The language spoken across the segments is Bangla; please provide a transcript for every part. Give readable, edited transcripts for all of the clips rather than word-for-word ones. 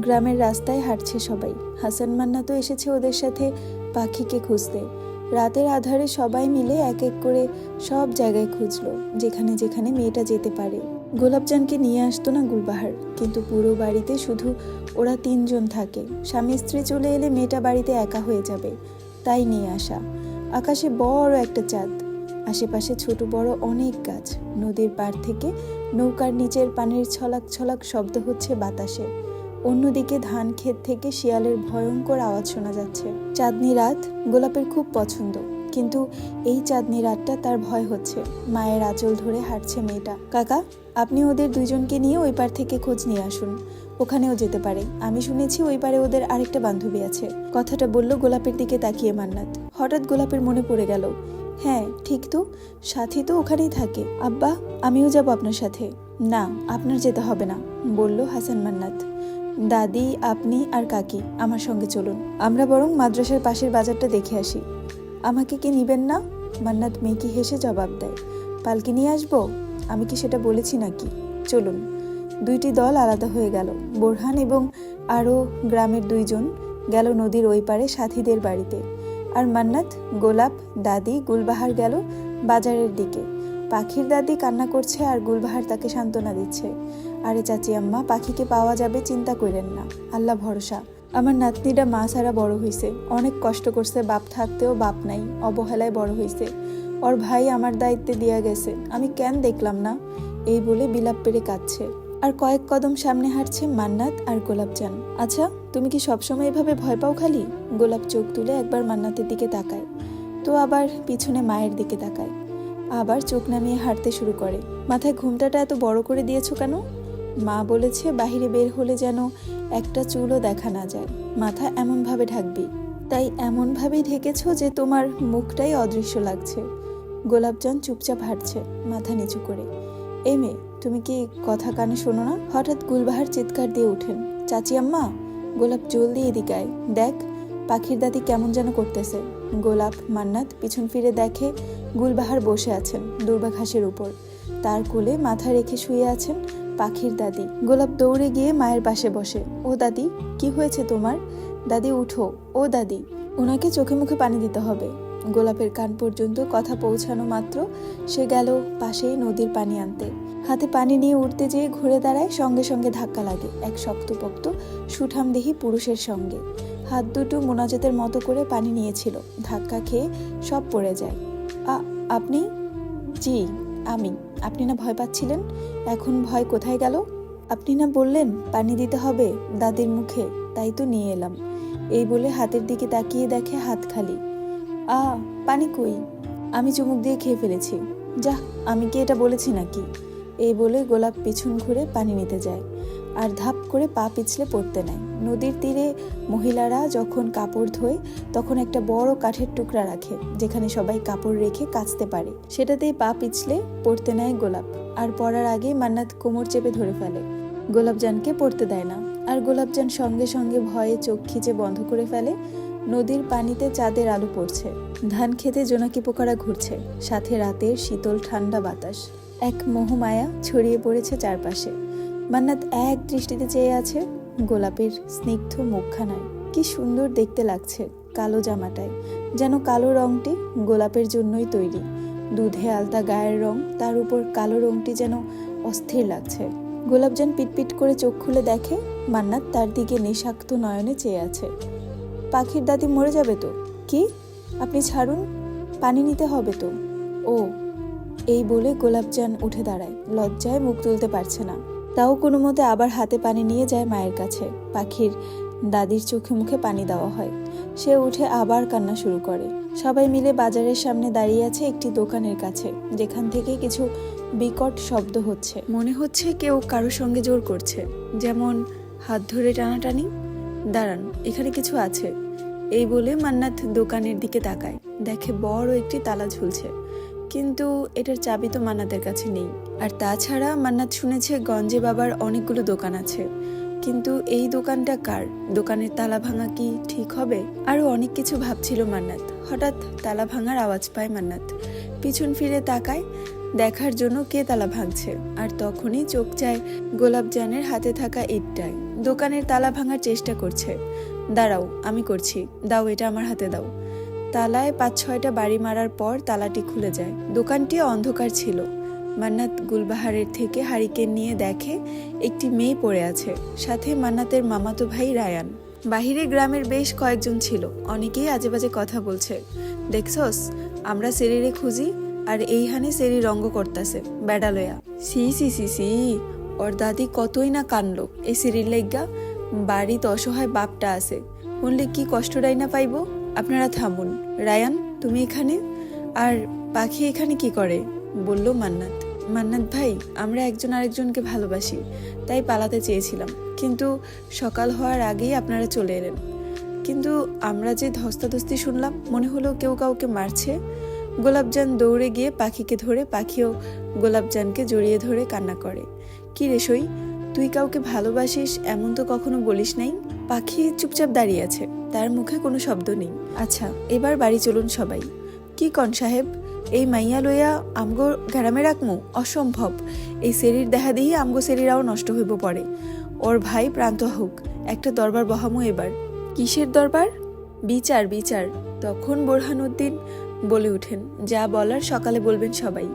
গ্রামের রাস্তায় হাঁটছে সবাই। হাসান মান্না তো এসেছে ওদের সাথে পাখিকে খুঁজতে। রাতের আধারে সবাই মিলে এক এক করে সব জায়গায় খুঁজলো, যেখানে যেখানে মেয়েটা যেতে পারে। গোলাপজানকে নিয়ে আসতো না গুলবাহার, কিন্তু পুরো বাড়িতে শুধু ওরা 3জন থাকে। স্বামী স্ত্রী চলে এলে মেয়েটা বাড়িতে একা হয়ে যাবে, তাই নিয়ে আসা। আকাশে বড় একটা চাঁদ, আশেপাশে ছোট বড় অনেক গাছ। নদীর পাড় থেকে নৌকার নিচের পানির ছলাক ছলাক শব্দ হচ্ছে বাতাসে। অন্যদিকে ধান ক্ষেত থেকে শিয়ালের ভয়ঙ্কর আওয়াজ শোনা যাচ্ছে। চাঁদনি রাত গোলাপের খুব পছন্দ, কিন্তু এই চাঁদনি রাতটা তার ভয় হচ্ছে। মায়ের আঁচল ধরে হাঁটছে মেয়েটা। কাকা, আপনি ওদের 2জনকে নিয়ে ওই পার থেকে খোঁজ নিয়ে আসুন, ওখানেও যেতে পারে। আমি শুনেছি ওই পারে ওদের আরেকটা বান্ধবী আছে। কথাটা বলল গোলাপের দিকে তাকিয়ে মান্নাত। হঠাৎ গোলাপের মনে পড়ে গেল, হ্যাঁ ঠিক তো, সাথী তো ওখানেই থাকে। আব্বা, আমিও যাব আপনার সাথে। না, আপনার যেতে হবে না, বলল হাসান মান্নাত। দাদি, আপনি আর কাকি আমার সঙ্গে চলুন, আমরা বরং মাদ্রাসার পাশের বাজারটা দেখে আসি। আমাকে কি নিবেন না? মান্নাত মেকি হেসে জবাব দেয়। পালকি নিয়ে আসবো? আমি কি সেটা বলেছি নাকি? চলুন। 2টি দল আলাদা হয়ে গেল। বোরহান এবং আরও গ্রামের 2জন গেল নদীর ওই পারে সাথীদের বাড়িতে, আর মান্নাত, গোলাপ, দাদি, গুলবাহার গেল বাজারের দিকে। পাখির দাদি কান্না করছে আর গুলবাহার তাকে সান্ত্বনা দিচ্ছে। আরে চাচি আম্মা, পাখিকে পাওয়া যাবে, চিন্তা করেন না, আল্লাহ ভরসা। আমার নাতনিটা মা ছাড়া বড় হইছে, অনেক কষ্ট করছে, বাপ থাকতেও বাপ নাই, অবহেলায় বড় হইছে। ওর ভাই আমার দায়িত্বে দিয়া গেছে, আমি কেন দেখলাম না? এই বলে বিলাপ পেরে কাঁদছে। আর কয়েক কদম সামনে হাঁটছে মান্নাত আর গোলাপজান। আচ্ছা, তুমি কি সবসময় এভাবে ভয় পাও খালি? গোলাপ চোখ তুলে একবার মান্নাতের দিকে তাকায়, তো আবার পিছনে মায়ের দিকে তাকায়, আবার চোখ নামিয়ে হাঁটতে শুরু করে। মাথায় ঘুমটাটা এত বড় করে দিয়েছো কেন? মা বলেছে বাহিরে বের হলে যেন একটা চুলও দেখা না যায়, মাথা এমনভাবে ঢাকবি। তাই এমনভাবেই ঢেকেছ যে তোমার মুখটাই অদৃশ্য লাগছে। গোলাপজান চুপচাপ হাঁটছে, মাথা নিচু করে। এই মেয়ে, তুমি কি কথা কানে শোনো না? হঠাৎ গুলবাহার চিৎকার দিয়ে ওঠেন, চাচি আম্মা! গোলাপ জলদি এদিকে আয়, দেখ পাখির দাদি কেমন যেন করতেছে। গোলাপ, মান্নাত পিছন ফিরে দেখে গুলবাহার বসে আছেন দুর্বা ঘাসের উপর। তার কোলে মাথা রেখে শুয়ে আছেন পাখির দাদি। গোলাপ দৌড়ে গিয়ে মায়ের পাশে বসে। ও দাদি, কি হয়েছে তোমার? দাদি উঠো, ও দাদি। ওনাকে চোখে মুখে পানি দিতে হবে। গোলাপের কান পর্যন্ত কথা পৌঁছানো মাত্র সে গেল পাশেই নদীর পানি আনতে। হাতে পানি নিয়ে উঠতে যেয়ে ঘুরে দাঁড়ায়, সঙ্গে সঙ্গে ধাক্কা লাগে এক শক্তপোক্ত সুঠামদেহী পুরুষের সঙ্গে। হাত দুটো মোনাজাতের মতো করে পানি নিয়েছিল, ধাক্কা খেয়ে সব পড়ে যায়। আপনি? জি আমি। আপনি না ভয় পাচ্ছিলেন, এখন ভয় কোথায় গেল? আপনি না বললেন পানি দিতে হবে দাদির মুখে, তাই তো নিয়ে এলাম। এই বলে হাতের দিকে তাকিয়ে দেখে হাত খালি। পানি কই? আমি চুমুক দিয়ে খেয়ে ফেলেছি। যা, আমি কি এটা বলেছি নাকি? এই বলে গোলাপ পিছন ঘুরে পানি নিতে যায়, আর ধাপ করে পা পিছলে পড়তে নেয়। নদীর তীরে মহিলারা যখন কাপড় ধোয় তখন একটা বড় কাঠের টুকরা রাখে, যেখানে সবাই কাপড় রেখে কাচতে পারে। সেটাতেই পা পিছলে পড়তে নেয় গোলাপ, আর পড়ার আগে মান্নাত কোমর চেপে ধরে ফেলে। গোলাপজানকে পড়তে দেয় না, আর গোলাপজান সঙ্গে সঙ্গে ভয়ে চোখ খিচে বন্ধ করে ফেলে। নদীর পানিতে চাঁদের আলো পড়ছে, ধান খেতে জোনাকি পোকারা ঘুরছে, সাথে রাতের শীতল ঠান্ডা বাতাস। এক মোহমায়া ছড়িয়ে পড়েছে চারপাশে। মান্নাত এক দৃষ্টিতে চেয়ে আছে গোলাপের স্নিগ্ধ মুখখানায়। কি সুন্দর দেখতে লাগছে কালো জামাটায়, যেন কালো রংটি গোলাপের জন্যই তৈরি। দুধে আলতা গায়ের রং, তার উপর কালো রংটি যেন অস্থির লাগছে। গোলাপজান পিটপিট করে চোখ খুলে দেখে মান্নাত তার দিকে নিঃস্বার্থ নয়নে চেয়ে আছে। পাখির দাদি মরে যাবে তো? কি? আপনি ছাড়ুন, পানি নিতে হবে তো। ও, এই বলে গোলাপজান উঠে দাঁড়ায়, লজ্জায় মুখ তুলতে পারছে না। তাও কোনো মতে আবার হাতে পানি নিয়ে যায় মায়ের কাছে। পাখির দাদির চোখে মুখে পানি দেওয়া হয়। সে উঠে আবার কান্না শুরু করে। সবাই মিলে বাজারের সামনে দাঁড়িয়ে আছে একটি দোকানের কাছে, যেখান থেকে কিছু বিকট শব্দ হচ্ছে। মনে হচ্ছে কেউ কারোর সঙ্গে জোর করছে, যেমন হাত ধরে টানাটানি। দাঁড়ান, এখানে কিছু আছে। এই বলে মান্নাত দোকানের দিকে তাকায়, দেখে বড় একটি তালা ঝুলছে, কিন্তু এটার চাবি তো মান্নাতের কাছে নেই। আর তাছাড়া মান্নাত শুনেছে গঞ্জে বাবার অনেকগুলো দোকান আছে, কিন্তু এই দোকানটা কার? দোকানের তালা ভাঙা কি ঠিক হবে? আরো অনেক কিছু ভাবছিল মান্নাত। হঠাৎ তালা ভাঙার আওয়াজ পায় মান্নাত। পিছন ফিরে তাকায় দেখার জন্য কে তালা ভাঙছে, আর তখনই চোখ যায় গোলাপজানের হাতে থাকা ইটটায়। দোকানের তালা ভাঙার চেষ্টা করছে। দাঁড়াও, আমি করছি, দাও এটা আমার হাতে দাও। তালায় 5-6টা বাড়ি মারার পর তালাটি খুলে যায়। দোকানটি অন্ধকার ছিল। মান্নাত গুলবাহারের থেকে হারিকেন নিয়ে দেখে একটি মেয়ে পড়ে আছে, সাথে মান্নাতের মামাতো ভাই রায়ান। বাহিরে গ্রামের বেশ কয়েকজন ছিল, অনেকেই আজে বাজে কথা বলছে। দেখছস, আমরা সেরিরে খুঁজি আর এইখানে সেরি রঙ্গ করতাছে বেড়া লয়া। সি সি সি সি, ওর দাদি কতই না কানলো এই সিরির লাইগা। বাড়িতে অসহায় বাপটা আছে, বললে কি কষ্টটাই না পাইব। আপনারা থামুন। রায়ান, তুমি এখানে? আর পাখি এখানে কি করে? বলল মান্নাত। মান্নাত ভাই, আমরা একজন আরেকজনকে ভালোবাসি, তাই পালাতে চেয়েছিলাম, কিন্তু সকাল হওয়ার আগেই আপনারা চলে এলেন। কিন্তু আমরা যে ধস্তাধস্তি শুনলাম, মনে হলো কেউ কাউকে মারছে। গোলাপজান দৌড়ে গিয়ে পাখিকে ধরে, পাখিও গোলাপজানকে জড়িয়ে ধরে কান্না করে। কি রে সই, তুই কাউকে ভালোবাসিস এমন তো কখনো বলিস নাই। পাখি চুপচাপ দাঁড়িয়ে আছে, তার মুখে কোনো শব্দ নেই। আচ্ছা, এবার বাড়ি চলুন সবাই। কি কন সাহেব, এই মাইয়া লইয়া আমগো গ্রামে রাখমু? অসম্ভব। এই সেরির দেখা দিই আমগো সেরিরাও নষ্ট হইব পরে। ওর ভাই প্রান্ত হোক, একটা দরবার বহামু এবার। কিসের দরবার? বিচার বিচার। তখন বোরহানউদ্দিন বলে উঠেন, যা বলার সকালে বলবেন সবাই,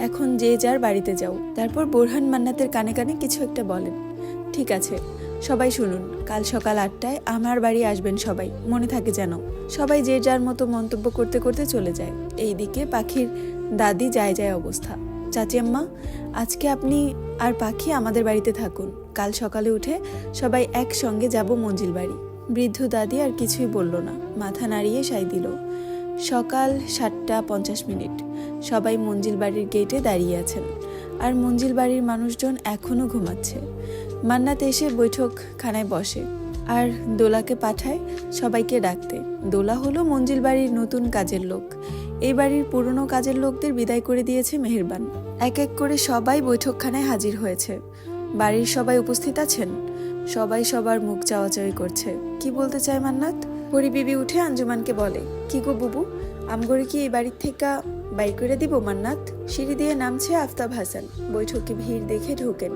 এখন যে যার বাড়িতে যাও। তারপর বোরহান মান্নাতের কানে কানে কিছু একটা বলেন। ঠিক আছে, সবাই শুনুন, কাল সকাল 8টায় আমার বাড়ি আসবেন সবাই, মনে থাকে যেন। সবাই যে যার মতো মন্তব্য করতে করতে চলে যায়। এইদিকে পাখির দাদি যায় যায় অবস্থা। চাচি আম্মা, আজকে আপনি আর পাখি আমাদের বাড়িতে থাকুন, কাল সকালে উঠে সবাই একসঙ্গে যাব মঞ্জিল বাড়ি। বৃদ্ধ দাদি আর কিছুই বলল না, মাথা নাড়িয়ে সাই দিল। সকাল 7:50। সবাই মঞ্জিল বাড়ির গেটে দাঁড়িয়ে আছেন, আর মঞ্জিল বাড়ির মানুষজন এখনো ঘুমাচ্ছে। মান্নাত এসে বৈঠকখানায় বসে আর দোলাকে পাঠায় সবাইকে ডাকতে। দোলা হলো মঞ্জিল বাড়ির নতুন কাজের লোক। এই বাড়ির পুরনো কাজের লোকদের বিদায় করে দিয়েছে মেহেরবান। এক এক করে সবাই বৈঠকখানায় হাজির হয়েছে। বাড়ির সবাই উপস্থিত আছেন। সবাই সবার মুখ চাওয়াচাওয়ি করছে। কি বলতে চায় মান্নাত? পরি বিবি উঠে আঞ্জুমানকে বলে, কি গো বুবু, আমগরে কি এই বাড়ির থেকে বাইর করে দিব মান্নাত? সিঁড়ি দিয়ে নামছে আফতাব হাসান। বৈঠকে ভিড় দেখে ঢোকেন।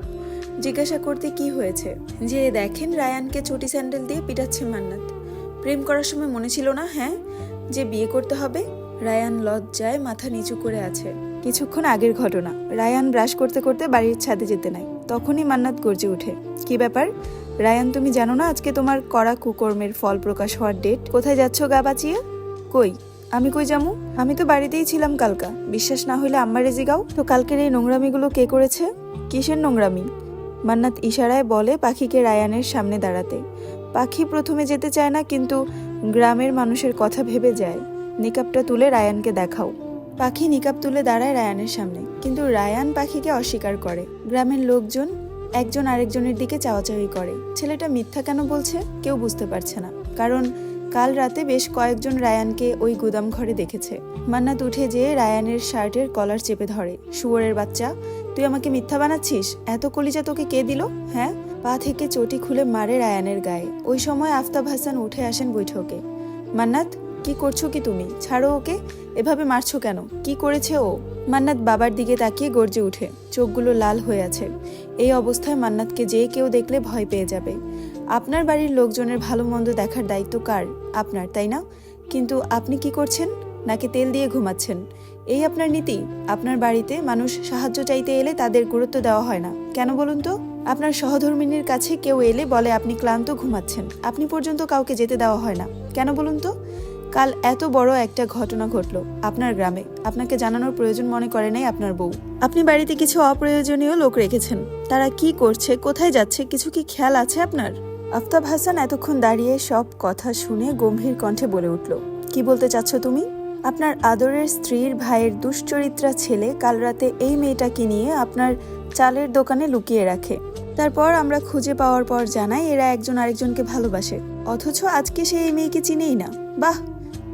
জিজ্ঞাসা করতে কি হয়েছে, যে দেখেন রায়ানকে চটি স্যান্ডেল দিয়ে পিটাচ্ছে মান্নাত। প্রেম করার সময় মনে ছিল না, হ্যাঁ, যে বিয়ে করতে হবে? রায়ান লজ্জায় মাথা নিচু করে আছে। কিছুক্ষণ আগের ঘটনা, রায়ান ব্রাশ করতে করতে বাড়ির ছাদে যেতে নাই, তখনই মান্নাত গর্জে ওঠে, কি ব্যাপার রায়ান, তুমি জানো না আজকে তোমার করা কুকর্মের ফল প্রকাশ হওয়ার ডেট? কোথায় যাচ্ছ গা বাঁচিয়ে? কই, আমি কই যামু? আমি তো বাড়িতেই ছিলাম কালকা। বিশ্বাস না হইলে আম্মারে জিগাও তো, কালকের এই নোংরামিগুলো কে করেছে? কিসের নোংরামি? মান্নাত ইশারায় বলে পাখিকে রায়ানের সামনে দাঁড়াতে। পাখি প্রথমে যেতে চায় না, কিন্তু গ্রামের মানুষের কথা ভেবে যায়। নিকাবটা তুলে রায়ানকে দেখাও। পাখি নিকাব তুলে দাঁড়ায় রায়ানের সামনে, কিন্তু রায়ান পাখিকে অস্বীকার করে। গ্রামের লোকজন একজন আরেকজনের দিকে চাওয়াচাওয়ি করে। ছেলেটা মিথ্যা কেন বলছে কেউ বুঝতে পারছে না, কারণ কাল রাতে বেশ কয়েকজন রায়ানকে ওই গুদাম ঘরে দেখেছে। মান্নাত উঠে যেয়ে রায়ানের শার্টের কলার চেপে ধরে। শুয়োরের বাচ্চা, তুই আমাকে মিথ্যা বানাচ্ছিস? এত কলিজা তোকে কে দিল, হ্যাঁ? পা থেকে চটি খুলে মারে রায়ানের গায়ে। ওই সময় আফতাব হাসান উঠে আসেন বৈঠকে। মান্নাত, কি করছো কি তুমি? ছাড়ো ওকে, এভাবে মারছো কেন? কি করেছে ও? মান্নাত বাবার দিকে তাকিয়ে গর্জে উঠে, চোখগুলো লাল হয়ে আছে। এই অবস্থায় মান্নাতকে যে কেউ দেখলে ভয় পেয়ে যাবে। আপনার বাড়ির লোকজনের ভালো মন্দ দেখার দায়িত্ব কার? আপনার, তাই না? কিন্তু আপনি কি করছেন? নাকি তেল দিয়ে ঘুমাচ্ছেন? এই আপনার নীতি? আপনার বাড়িতে মানুষ সাহায্য চাইতে এলে তাদের গুরুত্ব দেওয়া হয় না কেন বলুন তো? আপনার সহধর্মিনীর কাছে কেউ এলে বলে আপনি ক্লান্ত, ঘুমাচ্ছেন। আপনি পর্যন্ত কাউকে যেতে দেওয়া হয় না কেন বলুন তো? কাল এত বড় একটা ঘটনা ঘটলো আপনার গ্রামে, আপনাকে জানানোর প্রয়োজন মনে করে নাই আপনার বউ। আপনি বাড়িতে কিছু অপ্রয়োজনীয় লোক রেখেছেন, তারা কি করছে, কোথায় যাচ্ছে, কিছু কি খেয়াল আছে আপনার? আফতাব হাসান এতক্ষণ দাঁড়িয়ে সব কথা শুনে গম্ভীর কণ্ঠে বলে উঠল, কি বলতে চাচ্ছ তুমি? আপনার আদরের স্ত্রীর ভাইয়ের দুশ্চরিত্রা ছেলে কাল রাতে এই মেয়েটাকে নিয়ে আপনার চালের দোকানে লুকিয়ে রাখে। তারপর আমরা খুঁজে পাওয়ার পর জানাই এরা একজন আরেকজনকে ভালোবাসে, অথচ আজকে সে এই মেয়েকে চিনেই না। বাহ,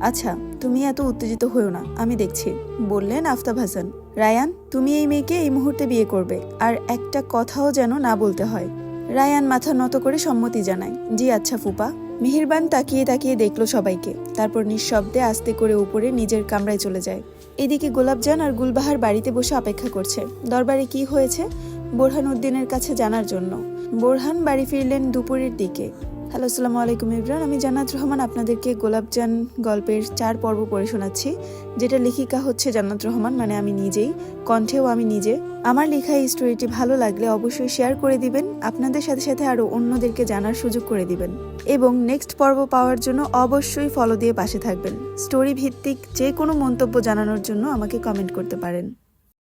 আচ্ছা তুমি এত উত্তেজিত হয়েও না, আমি দেখছি, বললেন আফতাব হাসান। রায়ান, তুমি এই মেয়েকে এই মুহূর্তে বিয়ে করবে, আর একটা কথাও যেন না বলতে হয়। রায়ান মাথা নত করে সম্মতি জানায়, জি আচ্ছা ফুপা। মেহেরবান তাকিয়ে তাকিয়ে দেখলো সবাইকে, তারপর নিঃশব্দে আস্তে করে উপরে নিজের কামরায় চলে যায়। এদিকে গোলাপজান আর গুলবাহার বাড়িতে বসে অপেক্ষা করছে দরবারে কি হয়েছে বোরহানউদ্দিনের কাছে জানার জন্য। বোরহান বাড়ি ফিরলেন দুপুরের দিকে। হ্যালো, আসসালামু আলাইকুম ইব্রান। আমি জান্নাত রহমান আপনাদেরকে গোলাপজান গল্পের 4 পর্ব পড়ে শোনাচ্ছি, যেটা লেখিকা হচ্ছে জান্নাত রহমান, মানে আমি নিজেই, কণ্ঠেও আমি নিজে। আমার লেখা এই স্টোরিটি ভালো লাগলে অবশ্যই শেয়ার করে দিবেন, আপনাদের সাথে সাথে আরও অন্যদেরকে জানার সুযোগ করে দিবেন, এবং নেক্সট পর্ব পাওয়ার জন্য অবশ্যই ফলো দিয়ে পাশে থাকবেন। স্টোরি ভিত্তিক যে কোনো মন্তব্য জানানোর জন্য আমাকে কমেন্ট করতে পারেন।